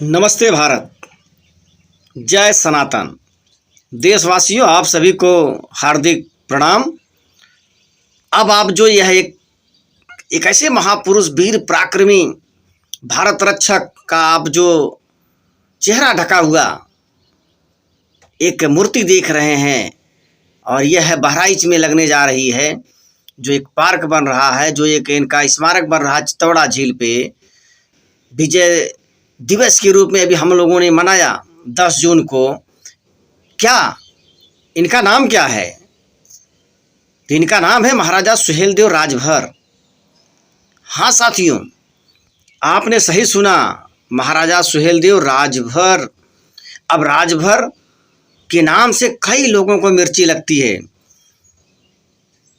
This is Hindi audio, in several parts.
नमस्ते भारत, जय सनातन। देशवासियों, आप सभी को हार्दिक प्रणाम। अब आप जो यह एक ऐसे महापुरुष, वीर पराक्रमी, भारत रक्षक का आप जो चेहरा ढका हुआ एक मूर्ति देख रहे हैं, और यह बहराइच में लगने जा रही है। जो एक पार्क बन रहा है, जो एक इनका स्मारक बन रहा है चित्तौड़ा झील पे, विजय दिवस के रूप में अभी हम लोगों ने मनाया 10 जून को। क्या इनका नाम क्या है? तो इनका नाम है महाराजा सुहेलदेव राजभर। हाँ साथियों, आपने सही सुना, महाराजा सुहेलदेव राजभर। अब राजभर के नाम से कई लोगों को मिर्ची लगती है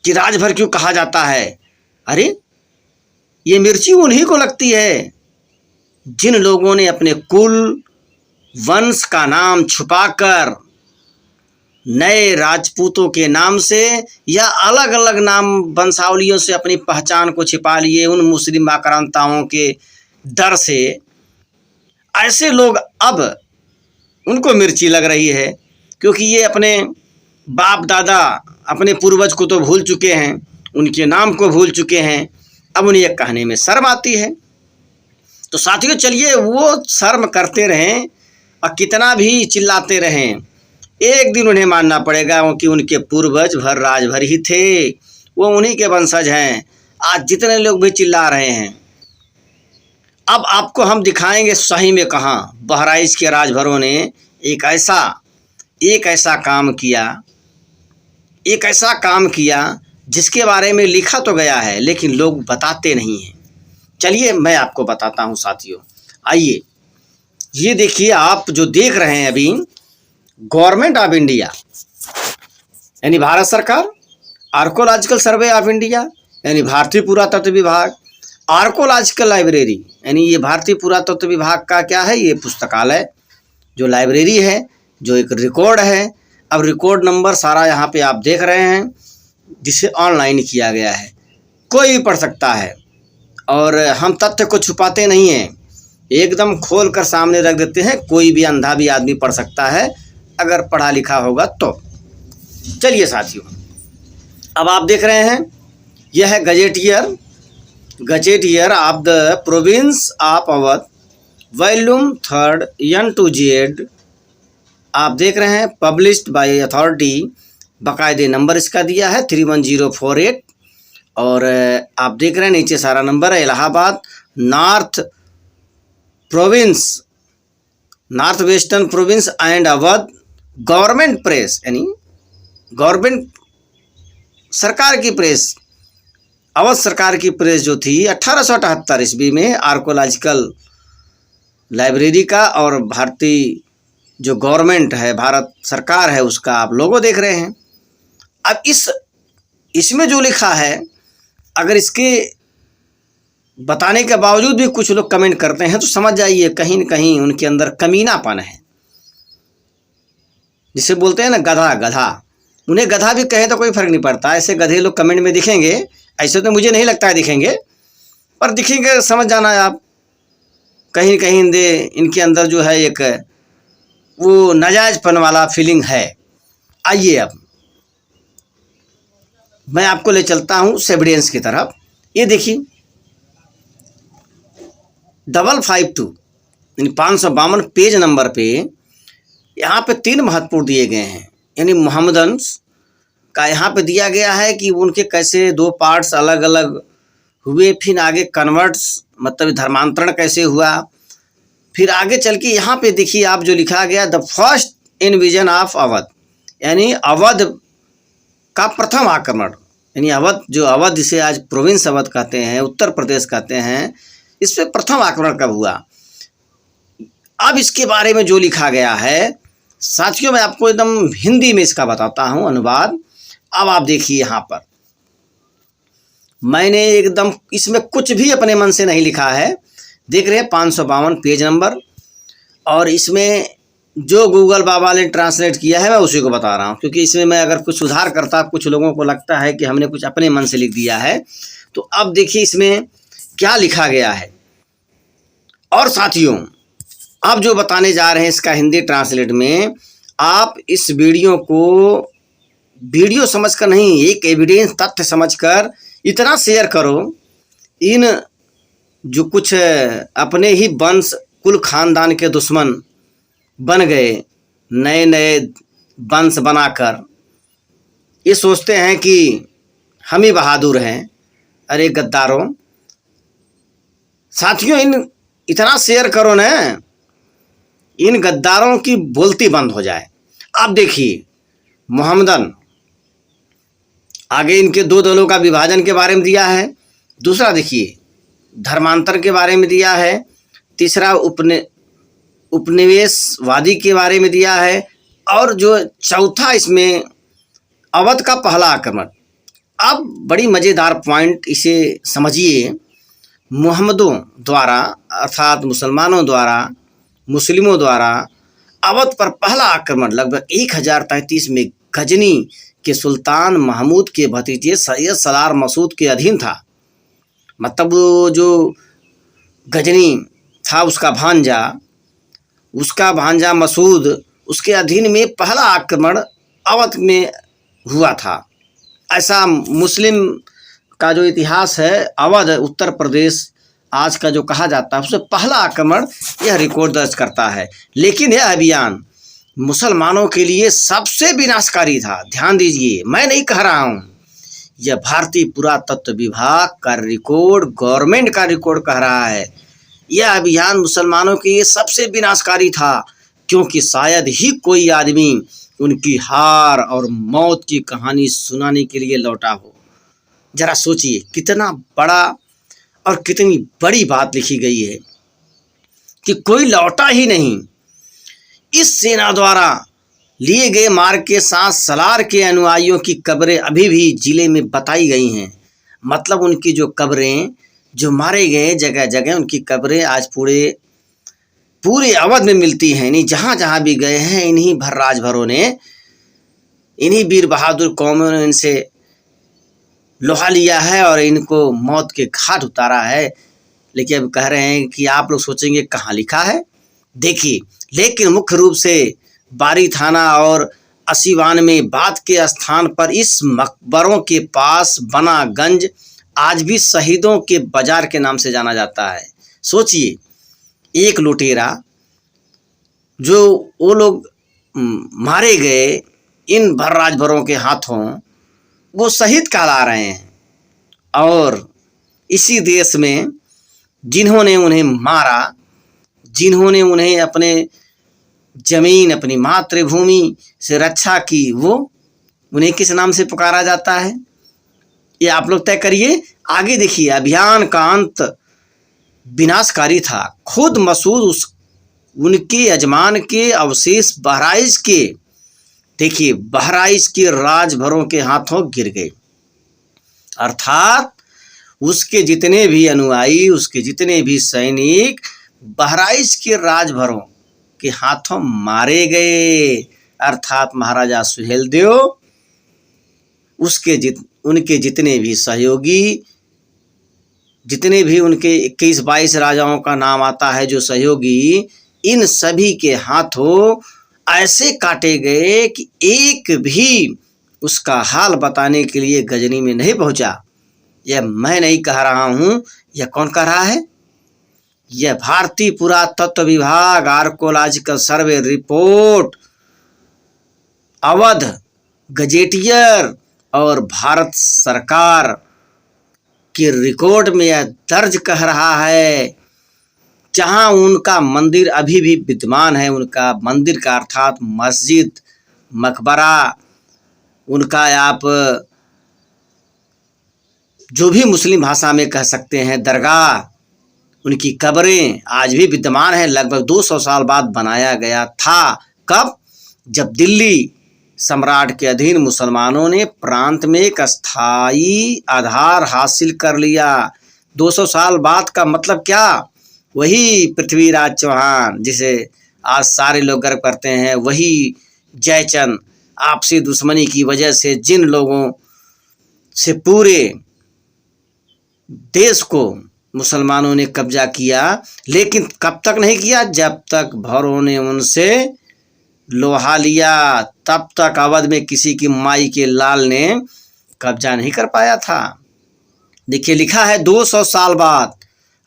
कि राजभर क्यों कहा जाता है। अरे, ये मिर्ची उन्हीं को लगती है जिन लोगों ने अपने कुल वंश का नाम छुपाकर नए राजपूतों के नाम से या अलग अलग नाम वंशावलियों से अपनी पहचान को छिपा लिए, उन मुस्लिम आक्रांताओं के डर से। ऐसे लोग अब उनको मिर्ची लग रही है, क्योंकि ये अपने बाप दादा, अपने पूर्वज को तो भूल चुके हैं, उनके नाम को भूल चुके हैं। अब उन्हें यह कहने में शर्म आती है। तो साथियों, चलिए वो शर्म करते रहें और कितना भी चिल्लाते रहें, एक दिन उन्हें मानना पड़ेगा कि उनके पूर्वज भर राजभर ही थे, वो उन्हीं के वंशज हैं। आज जितने लोग भी चिल्ला रहे हैं, अब आपको हम दिखाएंगे सही में कहाँ बहराइच के राजभरों ने एक ऐसा काम किया जिसके बारे में लिखा तो गया है, लेकिन लोग बताते नहीं हैं। चलिए मैं आपको बताता हूं साथियों। आइए, ये देखिए, आप जो देख रहे हैं अभी, गवर्नमेंट ऑफ इंडिया यानी भारत सरकार, आर्कोलॉजिकल सर्वे ऑफ इंडिया यानी भारतीय पुरातत्व विभाग, आर्कोलॉजिकल लाइब्रेरी यानी ये भारतीय पुरातत्व विभाग का क्या है, ये पुस्तकालय जो लाइब्रेरी है, जो एक रिकॉर्ड है। अब रिकॉर्ड नंबर सारा यहाँ पे आप देख रहे हैं, जिसे ऑनलाइन किया गया है, कोई भी पढ़ सकता है। और हम तथ्य को छुपाते नहीं हैं, एकदम खोल कर सामने रख देते हैं। कोई भी अंधा भी आदमी पढ़ सकता है अगर पढ़ा लिखा होगा तो। चलिए साथियों, अब आप देख रहे हैं, यह है gazetteer of the province of Awadh, volume 3 N to Z। आप देख रहे हैं, पब्लिश्ड बाय अथॉरिटी, बाकायदे नंबर इसका दिया है 31048। और आप देख रहे हैं नीचे सारा नंबर है। Allahabad north western province and Awadh government press यानी गवर्नमेंट सरकार की प्रेस, अवध सरकार की प्रेस जो थी 1878 ईस्वी में, आर्कोलॉजिकल लाइब्रेरी का और भारतीय जो गवर्नमेंट है, भारत सरकार है, उसका आप लोगो देख रहे हैं। अब इसमें जो लिखा है, अगर इसके बताने के बावजूद भी कुछ लोग कमेंट करते हैं तो समझ जाइए कहीं न कहीं उनके अंदर कमीनापन है। जिसे बोलते हैं ना गधा, उन्हें गधा भी कहे तो कोई फर्क नहीं पड़ता। ऐसे गधे लोग कमेंट में दिखेंगे, ऐसे तो मुझे नहीं लगता है दिखेंगे, पर दिखेंगे, समझ जाना है आप। कहीं कहीं इनके अंदर जो है एक वो नाजायजपन वाला फीलिंग है। आइए, अब मैं आपको ले चलता हूं सेविडेंस की तरफ। ये देखिए, 552 यानी 552 पेज नंबर पे यहाँ पे 3 महत्वपूर्ण दिए गए हैं। यानी मोहम्मदन्स का यहाँ पे दिया गया है कि उनके कैसे 2 पार्ट्स अलग अलग हुए, फिर आगे कन्वर्ट्स मतलब धर्मांतरण कैसे हुआ, फिर आगे चल के यहाँ पे देखिए आप जो लिखा गया, the first invasion of Awadh यानी अवध का प्रथम आक्रमण। यानी अवध जिसे आज प्रोविंस अवध कहते हैं, उत्तर प्रदेश कहते हैं, इस पे प्रथम आक्रमण कब हुआ। अब इसके बारे में जो लिखा गया है साथियों, मैं आपको एकदम हिंदी में इसका बताता हूं अनुवाद। अब आप देखिए, यहाँ पर मैंने एकदम इसमें कुछ भी अपने मन से नहीं लिखा है। देख रहे हैं 552 पेज नंबर, और इसमें जो गूगल बाबा ने ट्रांसलेट किया है मैं उसी को बता रहा हूँ, क्योंकि इसमें मैं अगर कुछ सुधार करता, कुछ लोगों को लगता है कि हमने कुछ अपने मन से लिख दिया है। तो अब देखिए इसमें क्या लिखा गया है। और साथियों, अब जो बताने जा रहे हैं इसका हिंदी ट्रांसलेट में, आप इस वीडियो को वीडियो समझकर नहीं, एक एविडेंस तथ्य समझकर इतना शेयर करो। इन जो कुछ अपने ही वंश कुल खानदान के दुश्मन बन गए, नए नए वंश बनाकर ये सोचते हैं कि हम ही बहादुर हैं। अरे गद्दारों, साथियों, इतना शेयर करो ना, इन गद्दारों की बोलती बंद हो जाए। अब देखिए मोहम्मदन, आगे इनके दो दलों का विभाजन के बारे में दिया है। दूसरा देखिए धर्मांतर के बारे में दिया है। तीसरा उपनिवेशवादी के बारे में दिया है। और जो चौथा इसमें अवध का पहला आक्रमण। अब बड़ी मज़ेदार पॉइंट, इसे समझिए। मोहम्मदों द्वारा अर्थात मुसलमानों द्वारा, मुस्लिमों द्वारा अवध पर पहला आक्रमण लगभग 1033 में गजनी के सुल्तान महमूद के भतीजे सैयद सलार मसूद के अधीन था। मतलब वो जो गजनी था उसका भांजा मसूद, उसके अधीन में पहला आक्रमण अवध में हुआ था। ऐसा मुस्लिम का जो इतिहास है, अवध उत्तर प्रदेश आज का जो कहा जाता है, उससे पहला आक्रमण यह रिकॉर्ड दर्ज करता है। लेकिन यह अभियान मुसलमानों के लिए सबसे विनाशकारी था। ध्यान दीजिए, मैं नहीं कह रहा हूँ, यह भारतीय पुरातत्व विभाग का रिकॉर्ड, गवर्नमेंट का रिकॉर्ड कह रहा है। यह अभियान मुसलमानों के लिए सबसे विनाशकारी था, क्योंकि शायद ही कोई आदमी उनकी हार और मौत की कहानी सुनाने के लिए लौटा हो। जरा सोचिए, कितना बड़ा और कितनी बड़ी बात लिखी गई है कि कोई लौटा ही नहीं। इस सेना द्वारा लिए गए मार्ग के साथ सलार के अनुयायियों की कब्रें अभी भी जिले में बताई गई हैं। मतलब उनकी जो कब्रें, जो मारे गए जगह जगह, उनकी कब्रें आज पूरे अवध में मिलती हैं। इन्हीं जहाँ जहाँ भी गए हैं, इन्हीं राजभरों ने, इन्हीं वीर बहादुर कौमों ने इनसे लोहा लिया है और इनको मौत के घाट उतारा है। लेकिन अब कह रहे हैं कि आप लोग सोचेंगे कहाँ लिखा है। देखिए, लेकिन मुख्य रूप से बारी थाना और असीवान में बात के स्थान पर इस मकबरों के पास बना गंज आज भी शहीदों के बाजार के नाम से जाना जाता है। सोचिए, एक लुटेरा, जो वो लोग मारे गए इन राजभरों के हाथों, वो शहीद कहला रहे हैं। और इसी देश में जिन्होंने उन्हें मारा, जिन्होंने उन्हें अपने जमीन, अपनी मातृभूमि से रक्षा की, वो उन्हें किस नाम से पुकारा जाता है, ये आप लोग तय करिए। आगे देखिए, अभियान का अंत विनाशकारी था। खुद मसूद उनके यजमान के अवशेष बहराइच के, देखिए, बहराइच के राजभरों के हाथों गिर गए। अर्थात उसके जितने भी अनुयायी, उसके जितने भी सैनिक बहराइच के राजभरों के हाथों मारे गए। अर्थात महाराजा सुहेलदेव, उनके जितने भी सहयोगी, जितने भी उनके 21-22 राजाओं का नाम आता है जो सहयोगी, इन सभी के हाथों ऐसे काटे गए कि एक भी उसका हाल बताने के लिए गजनी में नहीं पहुंचा। यह मैं नहीं कह रहा हूँ, यह कौन कह रहा है? यह भारतीय पुरातत्व विभाग archaeological survey report, Awadh gazetteer और भारत सरकार के रिकॉर्ड में यह दर्ज कह रहा है। जहाँ उनका मंदिर अभी भी विद्यमान है, उनका मंदिर का अर्थात मस्जिद, मकबरा, उनका आप जो भी मुस्लिम भाषा में कह सकते हैं दरगाह, उनकी कब्रें आज भी विद्यमान हैं। लगभग 200 साल बाद बनाया गया था। कब? जब दिल्ली सम्राट के अधीन मुसलमानों ने प्रांत में एक अस्थाई आधार हासिल कर लिया। 200 साल बाद का मतलब क्या? वही पृथ्वीराज चौहान, जिसे आज सारे लोग गर्व करते हैं, वही जयचंद, आपसी दुश्मनी की वजह से जिन लोगों से पूरे देश को मुसलमानों ने कब्जा किया, लेकिन कब तक नहीं किया? जब तक भौरों ने उनसे लोहा लिया, तब तक अवध में किसी की माई के लाल ने कब्जा नहीं कर पाया था। देखिए लिखा है 200 साल बाद,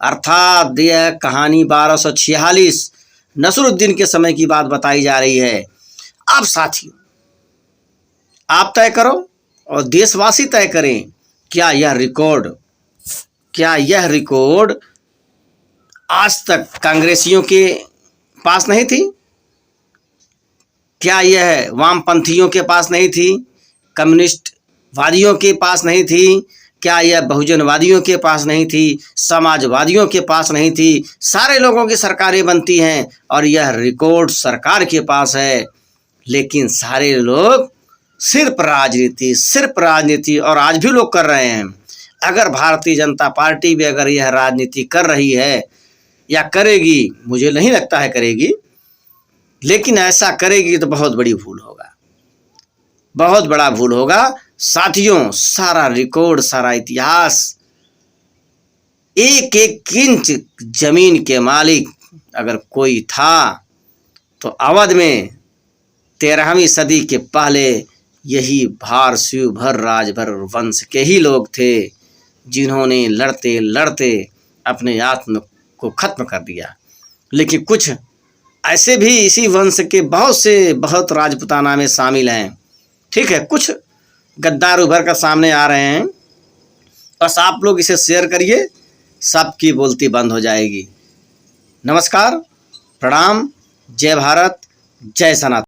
अर्थात यह कहानी 1246 नसरुद्दीन के समय की बात बताई जा रही है। अब साथियों, आप तय करो और देशवासी तय करें, क्या यह रिकॉर्ड आज तक कांग्रेसियों के पास नहीं थी? क्या यह वामपंथियों के पास नहीं थी? कम्युनिस्ट वादियों के पास नहीं थी? क्या यह बहुजनवादियों के पास नहीं थी? समाजवादियों के पास नहीं थी? सारे लोगों की सरकारें बनती हैं और यह रिकॉर्ड सरकार के पास है, लेकिन सारे लोग सिर्फ राजनीति और आज भी लोग कर रहे हैं। अगर भारतीय जनता पार्टी भी अगर यह राजनीति कर रही है या करेगी, मुझे नहीं लगता है करेगी, लेकिन ऐसा करेगी तो बहुत बड़ी भूल होगा, बहुत बड़ा भूल होगा। साथियों, सारा रिकॉर्ड, सारा इतिहास, एक एक इंच जमीन के मालिक अगर कोई था तो अवध में 13वीं सदी के पहले यही भार शिवभर राजभर वंश के ही लोग थे, जिन्होंने लड़ते लड़ते अपने आत्म को खत्म कर दिया। लेकिन कुछ ऐसे भी इसी वंश के बहुत राजपुताना में शामिल हैं। ठीक है, कुछ गद्दार उभर कर सामने आ रहे हैं, बस आप लोग इसे शेयर करिए, सबकी बोलती बंद हो जाएगी। नमस्कार, प्रणाम, जय भारत, जय सनातन।